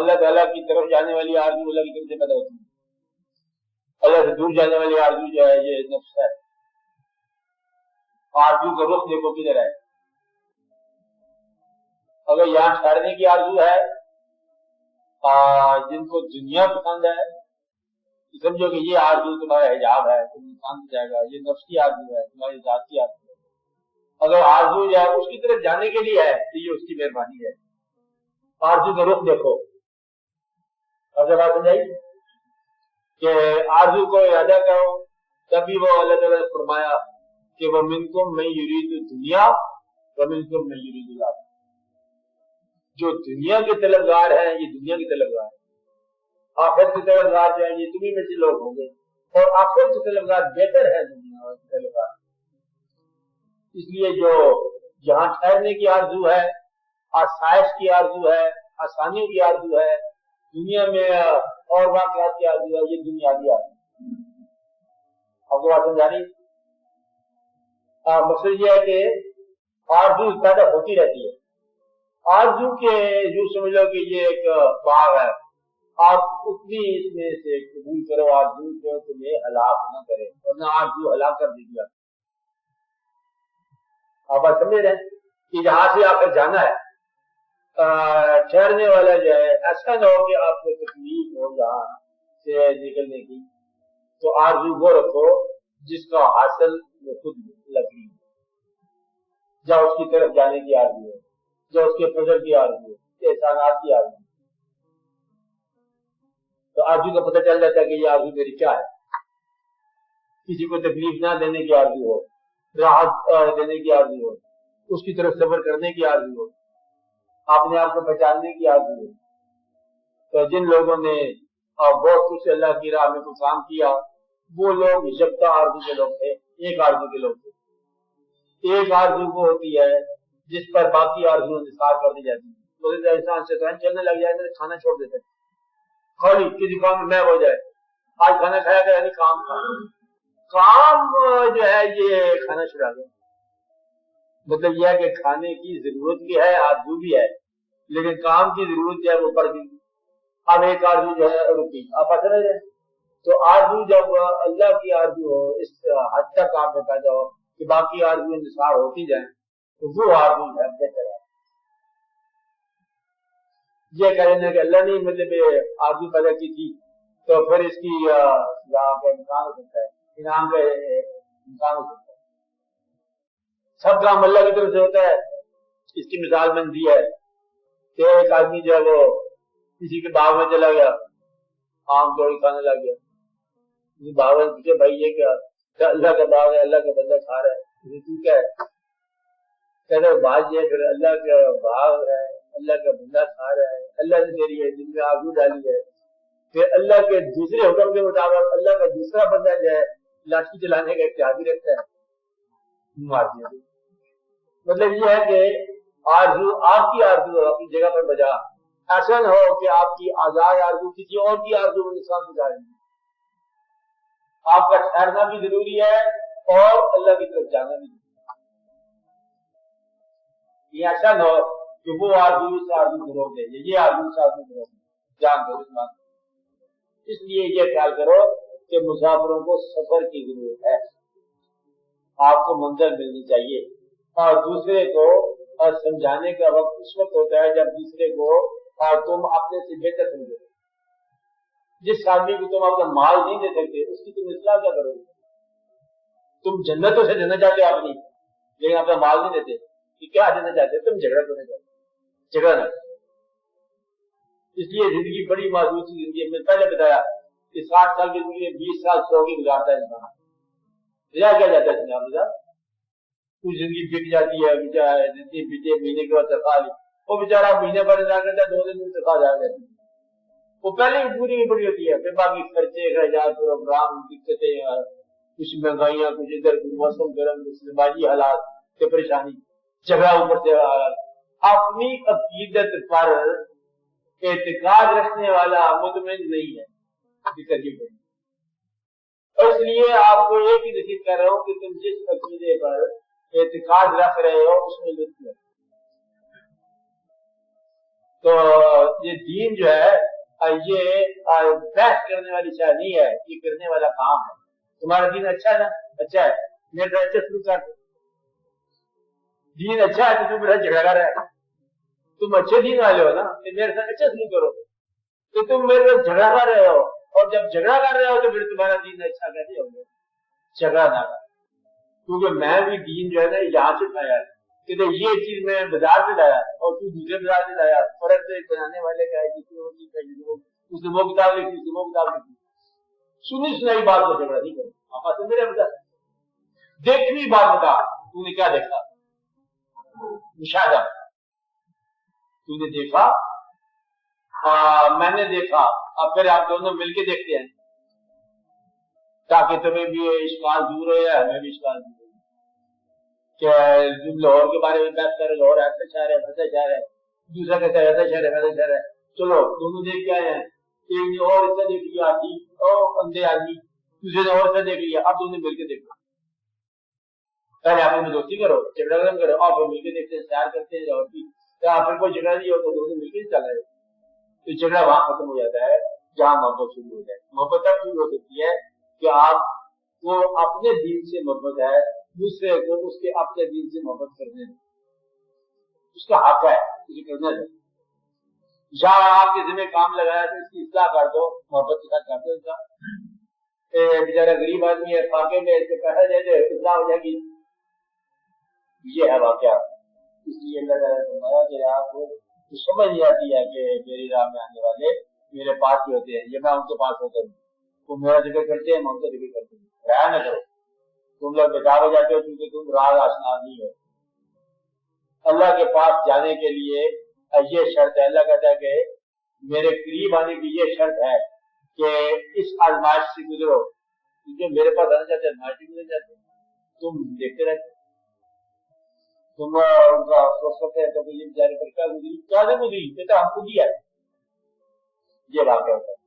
اللہ تعالیٰ کی طرف جانے والی آرزو اللہ کی طرف سے پیدا ہوتی ہے. اللہ سے دور جانے والی آرزو جو ہے یہ نفس ہے. آرزو کا رخ دیکھو کدھر ہے. اگر یہاں ٹھہرنے کی آرزو ہے، جن کو دنیا پسند ہے، سمجھو کہ یہ آرزو تمہارا حجاب ہے، تم انسان ہو جائے گا، یہ نفس کی آرزو ہے، تمہاری ذات کی آرزو ہے. اگر آرزو جو ہے اس کی طرف جانے کے لیے ہے تو یہ اس کی مہربانی ہے. آرزو کا رخ دیکھو. اگر بات سمجھائی کہ آرزو کو ارادہ کرو، تبھی وہ اللہ تعالیٰ نے فرمایا کہ وَمِنْكُمْ مَن يُرِيدُ الدُّنْيَا وَمِنْكُمْ مَن يُرِيدُ الْآخِرَةَ. جو دنیا کے طلبگار ہیں یہ دنیا کے طلبگار ہیں، آخرت کے طلبگار جو ہیں یہ تمہیں میں سے لوگ ہوں گے، اور آخرت کے طلبگار بہتر ہے دنیا کے طلبگار. اس لیے جو جہاں ٹھہرنے کی آرزو ہے، آسائش کی آرزو ہے، آسانی کی آرزو ہے، دنیا میں اور واقعات کی آرزو ہے، یہ دنیاوی آرزو. آپ کو بات سمجھا رہی؟ مقصد یہ ہے کہ آرزو پیدا ہوتی رہتی ہے. آرزو کے یوں سمجھ لو کہ یہ ایک باغ ہے، آپ اتنی اس میں سے قبول کرو آرزو جو تمہیں ہلاک نہ کرے، ورنہ آرزو ہلاک کر دے گی. آپ بات سمجھ رہے ہیں کہ جہاں سے آ کر جانا ہے، ٹھہرنے والا جو ہے، ایسا نہ ہو کہ آپ کو تکلیف ہو جہاں سے نکلنے کی، تو آرزو وہ رکھو جس کا حاصل وہ خود لگی، یا اس کی طرف جانے کی آرزو ہے، یا اس کے فضل کی آرزو ہے، احسانات کی آرزو ہے. تو آرزو کا پتہ چل جاتا ہے کہ یہ آرزو میری کیا ہے. کسی کو تکلیف نہ دینے کی آرزو ہو، راحت دینے کی آرزو ہو، اس کی طرف صبر کرنے کی آرزو ہو، اپنے آپ کو پہچاننے کی آرزو ہو. تو جن لوگوں نے بہت کچھ اللہ کی راہ میں کچھ کام کیا، وہ لوگ یکتا آرزو کے لوگ تھے، ایک آرزو کے لوگ تھے. ایک آرزو وہ ہوتی ہے جس پر باقی آرزو انحصار کر دی جاتی ہے. انسان شیطان چلنے لگ جائے تو کھانا چھوڑ دیتے ہیں، خالی کسی کام میں محو ہو جائے. آج کھانا کھایا گیا یعنی کام جو ہے یہ کھانا چھڑا گیا. مطلب یہ ہے کہ کھانے کی ضرورت بھی ہے، آرزو بھی ہے، لیکن کام کی ضرورت جو ہے وہ بڑھ گئی. اب ایک آرزو جو ہے رکی. آپ پتہ نہیں رہے. تو آرزو جب اللہ کی آرزو ہو، اس حد تک آپ میں پیدا ہو کہ باقی آرزو انحصار ہوتی جائیں، تو وہ آرزو ہے بہتر ہے. یہ کہنے کہ اللہ نے مطلب آرزو پیدا کی تھی تو پھر اس کی امکان ہو سکتا ہے، انعام کا امکان ہو سکتا ہے. سب کام اللہ کی طرف سے ہوتا ہے. اس کی مثال میں دی ہے کہ ایک آدمی جو ہے وہ کسی کے باغ میں چلا گیا، آم توڑ کھانے لگ گیا. باغ میں پوچھے بھائی یہ کیا؟ اللہ کا باغ ہے، اللہ کا بندہ کھا رہا ہے، تو کیا ہے؟ کہتے بات یہ پھر اللہ کا باغ ہے، اللہ کا بندہ کھا رہا ہے، اللہ نے تیری ہے دل میں آگو ڈالی ہے، پھر اللہ کے دوسرے حکم کے مطابق اللہ کا دوسرا بندہ جو ہے لاٹھی چلانے کا اختیار بھی رکھتا ہے، مار دیا. مطلب یہ ہے کہ آرزو آپ کی آرزو اپنی جگہ پر بجا. ایسا نہ ہو کہ آپ کی آزاد آرزو کسی اور کی آرزو میں نقصان پہنچا رہی ہے. آپ کا ٹھہرنا بھی ضروری ہے اور اللہ کی طرف جانا بھی ضروری ہے. یہ ایسا نہ ہو کہ وہ آرزو اس آرزو کو روک دے، یہ آرزو اس آرزو کو روک دے. جان دو اس بات. اس لیے یہ خیال کرو کہ مسافروں کو سفر کی ضرورت ہے، آپ کو منزل ملنی چاہیے، اور دوسرے کو سمجھانے کا وقت اس وقت ہوتا ہے جب دوسرے کو تم اپنے سے بہتر سمجھو. جس آدمی کو تم اپنا مال نہیں دے سکتے اس کی تم اصلاح کیا کرو گے؟ تم جنتوں سے دینا چاہتے ہو اپنی، لیکن اپنا مال نہیں دیتے، کہ کیا دینا چاہتے تم؟ جھگڑا کرنا چاہتے، جھگڑا نہ. اس لیے زندگی بڑی محدود سی زندگی ہے. میں پہلے بتایا کہ 60 سال کی زندگی میں 20 سال سو کے گزارتا ہے انسان. رہا کیا جاتا ہے جناب صاحب؟ کچھ زندگی بک جاتی ہے، زندگی بیتے مہینے کے بعد تنخواہ لی، وہ بیچارہ مہینے پر انتظار کرتا ہے، 2 دن میں تنخواہ جا جاتی ہے. وہ پہلے ہی پوری کی پوری ہوتی ہے، پھر باقی خرچے اخراجات پروگرام دقتیں، کچھ مہنگائیاں، کچھ ادھر موسم گرم، کچھ باجی حالات سے پریشانی، جھگڑا اوپر سے حالات. اپنی عقیدت پر اعتقاد رکھنے والا مطمئن نہیں ہے. اس لیے آپ کو ایک ہی نصیحت کر رہا ہوں کہ تم جس عقیدے پر اعتقاد رکھ رہے ہو اس میں لطف ہے. تو یہ دین جو ہے یہ بحث کرنے والی شاید نہیں ہے، یہ کرنے والا کام ہے. تمہارا دین اچھا ہے نا، اچھا ہے، میرے ساتھ اچھا سلوک کر دو. دین اچھا ہے تو تم میرا جھگڑا کر رہا ہے. تم اچھے دین والے ہو نا، تو میرے ساتھ اچھا سلوک کرو. تو تم میرے ساتھ جھگڑا کر رہے ہو، اور جب جھگڑا کر رہے ہو تو پھر تمہارا دین اچھا کیسے ہوگا؟ جھگڑا نہ کر. کیونکہ میں بھی دین جو ہے نا یہاں سے کھایا ہے کہ یہ چیز میں بازار سے لایا اور تو دوسرے بازار سے لایا. فرق سے بنانے والے کا ہے، اس نے وہ کتاب لکھی، اس نے وہ کتاب لکھی. سنی سنائی بات کو جھگڑا نہیں کرو. آپ سے میرے بتا دیکھوی بات بتا، تو نے کیا دیکھا؟ مشاہدہ. تو نے دیکھا، میں نے دیکھا، اب پھر آپ دونوں مل کے دیکھتے ہیں تاکہ تمہیں بھی اشکال دور ہو یا ہمیں بھی اشکال دور ہو. کہ تم لاہور کے بارے میں بات کرے، لاہور ایسا شہر ہے ویسا شہر ہے، دوسرا کہتا ہے ایسا شہر ہے ویسا شہر ہے. چلو دونوں دیکھ کے آئے ہیں، ایک نے اور ایسا دیکھ لیا اندھے آدمی، دوسرے نے اور ایسا دیکھ لیا. اب دونوں مل کے دیکھو. پہلے آپ میں دوستی کرو، جھگڑا ختم کرو، آپ مل کے دیکھتے ہیں، سیر کرتے ہیں. اور آپ پھر کوئی جھگڑا نہیں ہو تو دونوں مل کے چل رہے. تو جھگڑا وہاں ختم ہو جاتا ہے جہاں محبت شروع ہو جائے. محبت تب شروع ہو سکتی ہے کہ آپ کو اپنے دین سے محبت ہے، دوسرے کو اس کے اپنے دین سے محبت کرنے دیں. اس کا حق ہے اسے کرنا دیں. یا آپ کے ذمہ کام لگایا تو اس کی اصلاح کر دو، محبت کے ساتھ کر دو. اس کا بیچارہ غریب آدمی ہے، فاقے میں اس کے پیسہ دے دے، اصلاح ہو جائے گی. یہ ہے واقعہ. اس لیے اللہ تعالیٰ نے فرمایا کہ آپ کو سمجھ نہیں آتی ہے کہ میری راہ میں آنے والے میرے پاس ہی ہوتے ہیں، یہ میں ان کے پاس ہوتا ہوں. وہ میرا ذکر کرتے ہیں، میں ان کا ذکر کرتا ہوں. راہ نہ کرو. تم لوگ بیکار ہو جاتے ہو کیونکہ تم راہ آشنا نہیں ہو. اللہ کے پاس جانے کے لیے یہ شرط ہے. اللہ کہتا ہے کہ میرے قریب آنے کی یہ شرط ہے کہ اس آزمائش سے گزرو. کیونکہ میرے پاس آنا چاہتے ہیں آزمائش سے گزر جاتے ہیں. تم دیکھتے رہتے، تم ان کا سوچ سکتے ہیں تو یہ بیچارے پر کیا گزری، کیا نہ گزری، یہ تو ہم خود ہی ہے. یہ واقعہ ہوتا ہے.